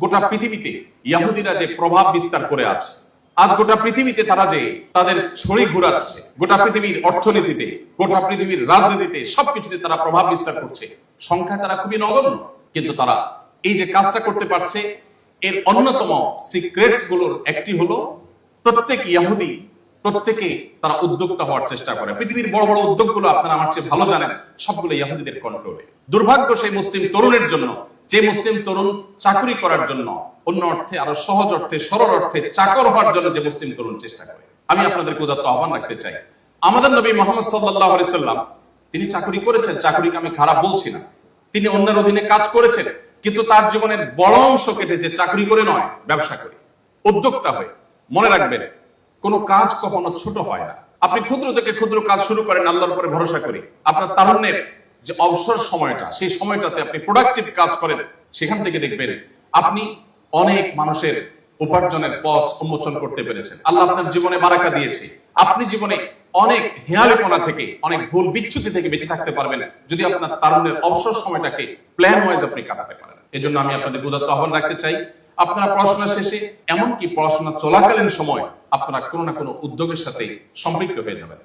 গোটা পৃথিবীতে ইহুদিরা যে প্রভাব বিস্তার করে আছে, আজ গোটা পৃথিবীতে তারা যে তাদের ছড়ি ঘুরাচ্ছে, গোটা পৃথিবীর অর্থনীতিতে, গোটা পৃথিবীর রাজনীতিতে, সবকিছুতে তারা প্রভাব বিস্তার করছে। সংখ্যায় তারা খুবই নগণ্য, কিন্তু তারা এই যে কাজটা করতে পারছে, এর অন্যতম সিক্রেটস গুলোর একটি হলো প্রত্যেক ইহুদি প্রত্যেকে তারা উদ্যোক্তা হওয়ার চেষ্টা করে। পৃথিবীর বড় বড় উদ্যোগগুলো আপনারা আমার চেয়ে ভালো জানেন, সবগুলো ইহুদিদের কন্ট্রোলে। দুর্ভাগ্য সেই মুসলিম তরুণের জন্য, যে মুসলিম তরুণ চাকরি করার জন্য, অন্য অর্থে আরো সহজ অর্থে সরল অর্থে চাকর হওয়ার জন্য যে মুসলিম তরুণ চেষ্টা করে। আমি আপনাদেরকে উদাত্ত আহ্বান রাখতে চাই, আমাদের নবী মুহাম্মদ সাল্লাল্লাহু আলাইহি সাল্লাম তিনি চাকরি করেছেন, চাকরিকে আমি খারাপ বলছি না, তিনি অন্যের অধীনে কাজ করেছেন, কিন্তু তার জীবনের বড় অংশ কেটেছে চাকরি করে নয়, ব্যবসা করে, উদ্যোক্তা হয়ে। মনে রাখবেন, কোনো কাজ কখনো ছোট হয় না। আপনি ক্ষুদ্র থেকে ক্ষুদ্র কাজ শুরু করেন আল্লাহর উপরে ভরসা করে, আপনার তারুণ্যের যে অবসর সময়টা, সেই সময়টাতে আপনি প্রোডাক্টিভ কাজ করেন, সেখান থেকে দেখবেন আপনি অনেক মানুষের উপার্জনের পথ উন্মোচন করতে পেরেছেন। আল্লাহ আপনার জীবনে বারাকা দিয়েছে, আপনি জীবনে অনেক হেয়ালিপনা থেকে, অনেক ভুল বিচ্যুতি থেকে বেঁচে থাকতে পারবেন যদি আপনার তারুণ্যের অবসর সময়টাকে প্ল্যান ওয়াইজ আপনি কাটাতে পারেন। এজন্য আমি আপনাদের উদাত্ত আহ্বান রাখতে চাই, আপনারা পড়াশোনা শেষে, এমনকি পড়াশোনা চলাকালীন সময় আপনারা কোনো না কোনো উদ্যোগের সাথে সম্পৃক্ত হয়ে যাবেন।